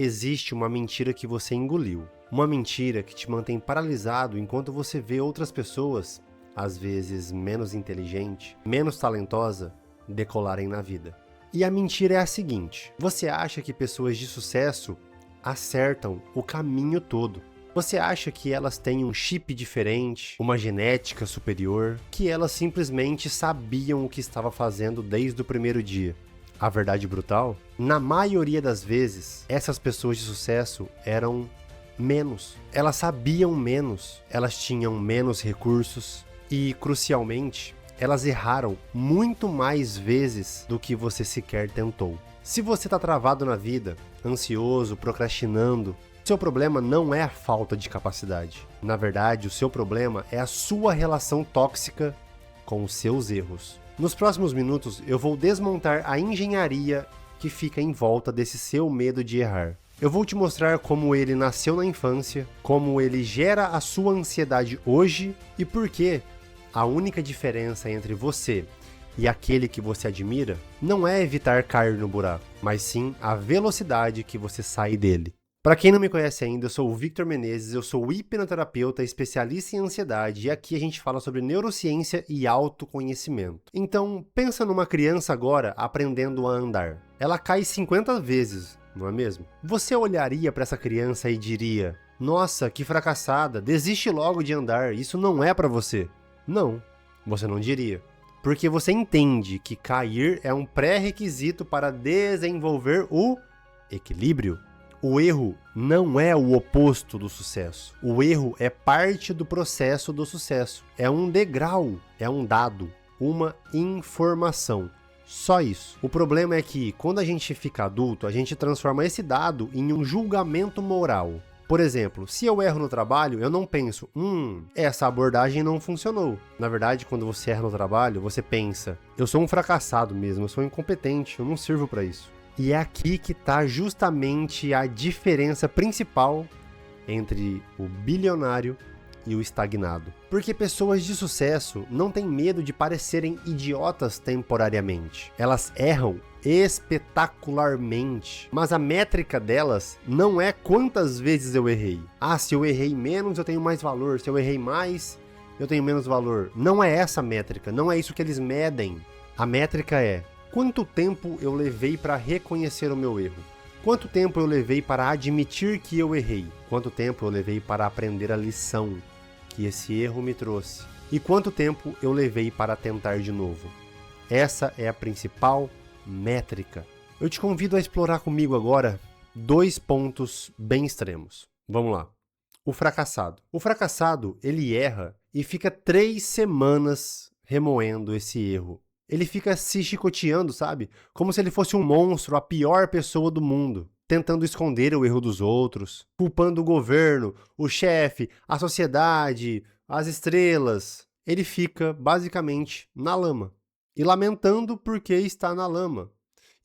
Existe uma mentira que você engoliu. Uma mentira que te mantém paralisado enquanto você vê outras pessoas, às vezes menos inteligente, menos talentosa, decolarem na vida. E a mentira é a seguinte: você acha que pessoas de sucesso acertam o caminho todo. Você acha que elas têm um chip diferente, uma genética superior, que elas simplesmente sabiam o que estava fazendo desde o primeiro dia. A verdade brutal? Na maioria das vezes, essas pessoas de sucesso eram menos. Elas sabiam menos, elas tinham menos recursos e, crucialmente, elas erraram muito mais vezes do que você sequer tentou. Se você está travado na vida, ansioso, procrastinando, seu problema não é a falta de capacidade. Na verdade, o seu problema é a sua relação tóxica com os seus erros. Nos próximos minutos, eu vou desmontar a engenharia que fica em volta desse seu medo de errar. Eu vou te mostrar como ele nasceu na infância, como ele gera a sua ansiedade hoje e por que a única diferença entre você e aquele que você admira não é evitar cair no buraco, mas sim a velocidade que você sai dele. Para quem não me conhece ainda, eu sou o Victor Menezes, eu sou hipnoterapeuta, especialista em ansiedade e aqui a gente fala sobre neurociência e autoconhecimento. Então, pensa numa criança agora aprendendo a andar. Ela cai 50 vezes, não é mesmo? Você olharia para essa criança e diria: "Nossa, que fracassada, desiste logo de andar, isso não é para você." Não, você não diria. Porque você entende que cair é um pré-requisito para desenvolver o equilíbrio. O erro não é o oposto do sucesso. O erro é parte do processo do sucesso. É um degrau, é um dado, uma informação. Só isso. O problema é que, quando a gente fica adulto, a gente transforma esse dado em um julgamento moral. Por exemplo, se eu erro no trabalho, eu não penso, essa abordagem não funcionou. Na verdade, quando você erra no trabalho, você pensa, eu sou um fracassado mesmo, eu sou incompetente, eu não sirvo para isso. E é aqui que está justamente a diferença principal entre o bilionário e o estagnado. Porque pessoas de sucesso não têm medo de parecerem idiotas temporariamente. Elas erram espetacularmente, mas a métrica delas não é quantas vezes eu errei. Se eu errei menos, eu tenho mais valor. Se eu errei mais, eu tenho menos valor. Não é essa a métrica, não é isso que eles medem. A métrica é: quanto tempo eu levei para reconhecer o meu erro? Quanto tempo eu levei para admitir que eu errei? Quanto tempo eu levei para aprender a lição que esse erro me trouxe? E quanto tempo eu levei para tentar de novo? Essa é a principal métrica. Eu te convido a explorar comigo agora 2 pontos bem extremos. Vamos lá. O fracassado. O fracassado, ele erra e fica 3 semanas remoendo esse erro. Ele fica se chicoteando, sabe? Como se ele fosse um monstro, a pior pessoa do mundo, tentando esconder o erro dos outros, culpando o governo, o chefe, a sociedade, as estrelas. Ele fica, basicamente, na lama e lamentando porque está na lama,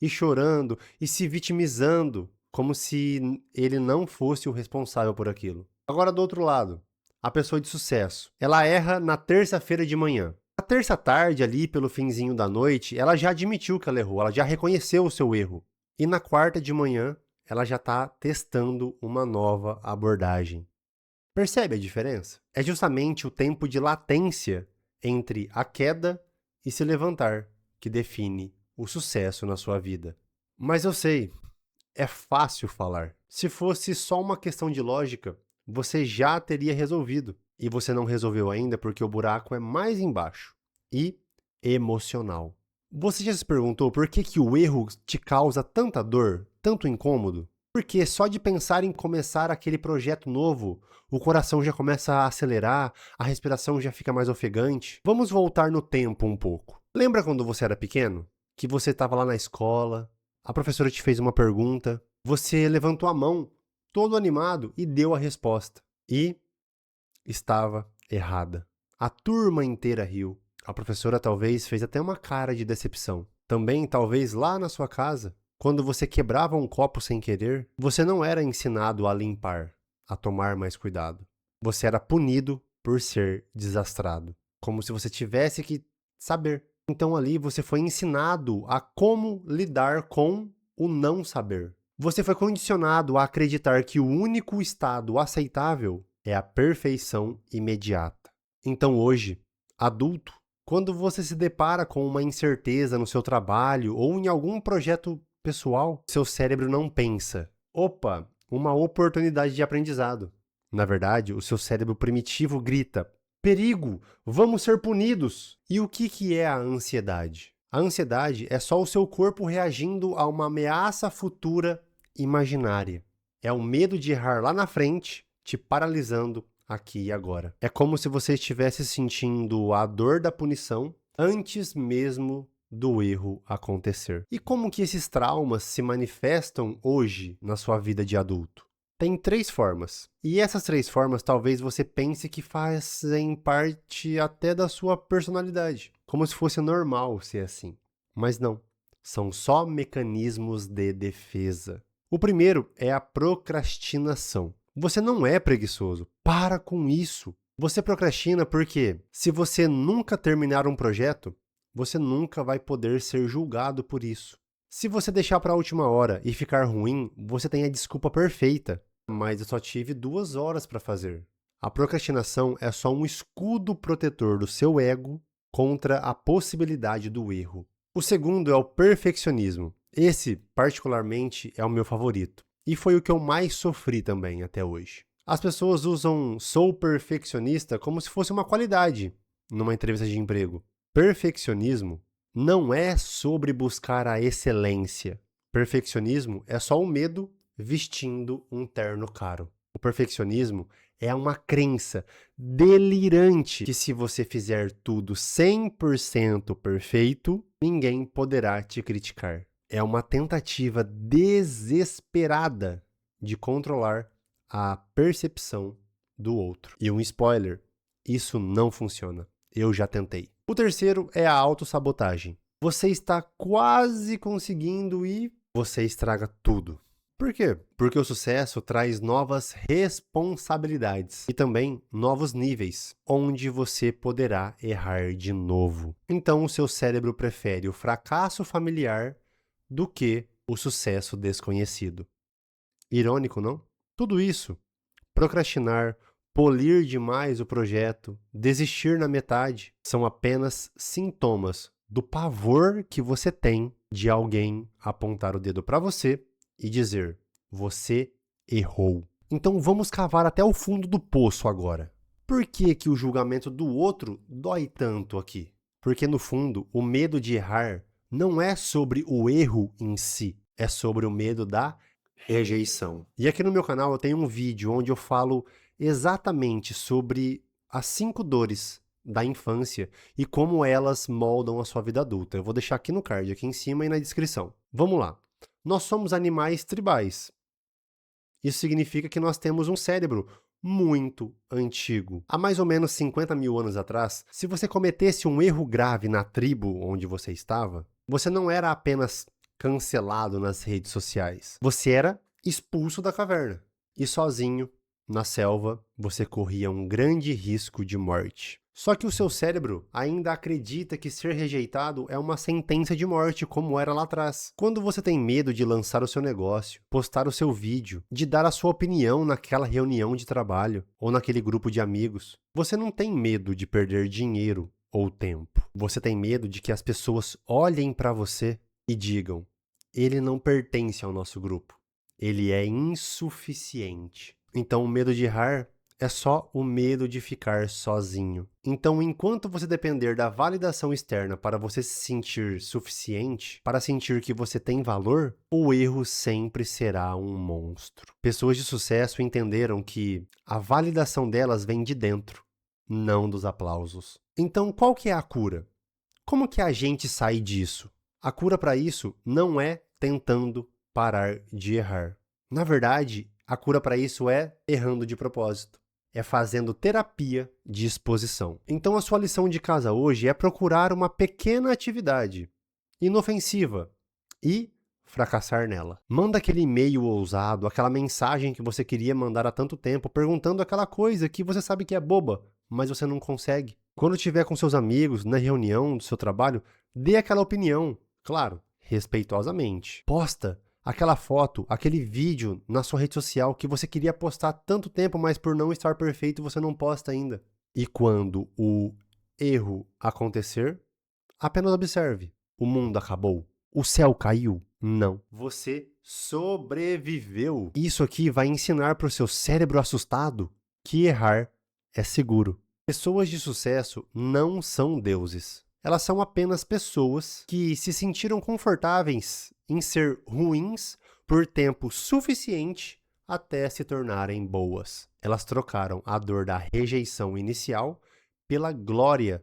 e chorando e se vitimizando, como se ele não fosse o responsável por aquilo. Agora, do outro lado, a pessoa de sucesso. Ela erra na terça-feira de manhã. Na terça tarde, ali pelo finzinho da noite, ela já admitiu que ela errou, ela já reconheceu o seu erro. E na quarta de manhã, ela já está testando uma nova abordagem. Percebe a diferença? É justamente o tempo de latência entre a queda e se levantar que define o sucesso na sua vida. Mas eu sei, é fácil falar. Se fosse só uma questão de lógica, você já teria resolvido. E você não resolveu ainda porque o buraco é mais embaixo e emocional. Você já se perguntou por que o erro te causa tanta dor, tanto incômodo? Porque só de pensar em começar aquele projeto novo, o coração já começa a acelerar, a respiração já fica mais ofegante. Vamos voltar no tempo um pouco. Lembra quando você era pequeno? Que você estava lá na escola, a professora te fez uma pergunta, você levantou a mão, todo animado, e deu a resposta. E estava errada. A turma inteira riu. A professora talvez fez até uma cara de decepção. Também, talvez lá na sua casa, quando você quebrava um copo sem querer, você não era ensinado a limpar, a tomar mais cuidado. Você era punido por ser desastrado, como se você tivesse que saber. Então ali você foi ensinado a como lidar com o não saber. Você foi condicionado a acreditar que o único estado aceitável é a perfeição imediata. Então hoje, adulto, quando você se depara com uma incerteza no seu trabalho ou em algum projeto pessoal, seu cérebro não pensa: opa, uma oportunidade de aprendizado. Na verdade, o seu cérebro primitivo grita: perigo, vamos ser punidos. E o que é a ansiedade? A ansiedade é só o seu corpo reagindo a uma ameaça futura imaginária. É o medo de errar lá na frente, te paralisando aqui e agora. É como se você estivesse sentindo a dor da punição antes mesmo do erro acontecer. E como que esses traumas se manifestam hoje na sua vida de adulto? Tem 3 formas. E essas 3 formas talvez você pense que fazem parte até da sua personalidade. Como se fosse normal ser assim. Mas não. São só mecanismos de defesa. O primeiro é a procrastinação. Você não é preguiçoso. Para com isso. Você procrastina porque, se você nunca terminar um projeto, você nunca vai poder ser julgado por isso. Se você deixar para a última hora e ficar ruim, você tem a desculpa perfeita. Mas eu só tive 2 horas para fazer. A procrastinação é só um escudo protetor do seu ego contra a possibilidade do erro. O segundo é o perfeccionismo. Esse, particularmente, é o meu favorito. E foi o que eu mais sofri também até hoje. As pessoas usam "sou perfeccionista" como se fosse uma qualidade numa entrevista de emprego. Perfeccionismo não é sobre buscar a excelência. Perfeccionismo é só o medo vestindo um terno caro. O perfeccionismo é uma crença delirante que, se você fizer tudo 100% perfeito, ninguém poderá te criticar. É uma tentativa desesperada de controlar a percepção do outro. E um spoiler, isso não funciona. Eu já tentei. O terceiro é a autossabotagem. Você está quase conseguindo e você estraga tudo. Por quê? Porque o sucesso traz novas responsabilidades e também novos níveis, onde você poderá errar de novo. Então, o seu cérebro prefere o fracasso familiar do que o sucesso desconhecido. Irônico, não? Tudo isso, procrastinar, polir demais o projeto, desistir na metade, são apenas sintomas do pavor que você tem de alguém apontar o dedo para você e dizer: você errou. Então vamos cavar até o fundo do poço agora. Por que que o julgamento do outro dói tanto aqui? Porque no fundo, o medo de errar não é sobre o erro em si, é sobre o medo da rejeição. E aqui no meu canal eu tenho um vídeo onde eu falo exatamente sobre as 5 dores da infância e como elas moldam a sua vida adulta. Eu vou deixar aqui no card, aqui em cima e na descrição. Vamos lá. Nós somos animais tribais. Isso significa que nós temos um cérebro muito antigo. Há mais ou menos 50 mil anos atrás, se você cometesse um erro grave na tribo onde você estava, você não era apenas cancelado nas redes sociais. Você era expulso da caverna. E sozinho, na selva, você corria um grande risco de morte. Só que o seu cérebro ainda acredita que ser rejeitado é uma sentença de morte, como era lá atrás. Quando você tem medo de lançar o seu negócio, postar o seu vídeo, de dar a sua opinião naquela reunião de trabalho ou naquele grupo de amigos, você não tem medo de perder dinheiro ou tempo. Você tem medo de que as pessoas olhem para você e digam: ele não pertence ao nosso grupo. Ele é insuficiente. Então, o medo de errar é só o medo de ficar sozinho. Então, enquanto você depender da validação externa para você se sentir suficiente, para sentir que você tem valor, o erro sempre será um monstro. Pessoas de sucesso entenderam que a validação delas vem de dentro, não dos aplausos. Então, qual que é a cura? Como que a gente sai disso? A cura para isso não é tentando parar de errar. Na verdade, a cura para isso é errando de propósito. É fazendo terapia de exposição. Então a sua lição de casa hoje é procurar uma pequena atividade inofensiva e fracassar nela. Manda aquele e-mail ousado, aquela mensagem que você queria mandar há tanto tempo, perguntando aquela coisa que você sabe que é boba, mas você não consegue. Quando estiver com seus amigos, na reunião do seu trabalho, dê aquela opinião, claro, respeitosamente. Posta aquela foto, aquele vídeo na sua rede social que você queria postar há tanto tempo, mas por não estar perfeito você não posta ainda. E quando o erro acontecer, apenas observe. O mundo acabou. O céu caiu? Não. Você sobreviveu. Isso aqui vai ensinar para o seu cérebro assustado que errar é seguro. Pessoas de sucesso não são deuses. Elas são apenas pessoas que se sentiram confortáveis em ser ruins por tempo suficiente até se tornarem boas. Elas trocaram a dor da rejeição inicial pela glória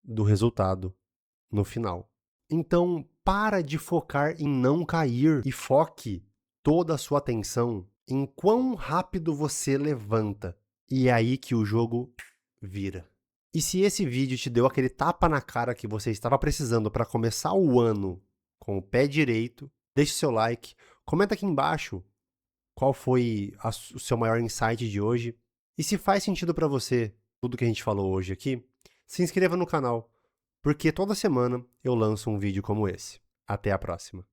do resultado no final. Então, para de focar em não cair e foque toda a sua atenção em quão rápido você levanta. E é aí que o jogo vira. E se esse vídeo te deu aquele tapa na cara que você estava precisando para começar o ano com o pé direito, deixe seu like, comenta aqui embaixo qual foi o seu maior insight de hoje. E se faz sentido para você tudo que a gente falou hoje aqui, se inscreva no canal, porque toda semana eu lanço um vídeo como esse. Até a próxima.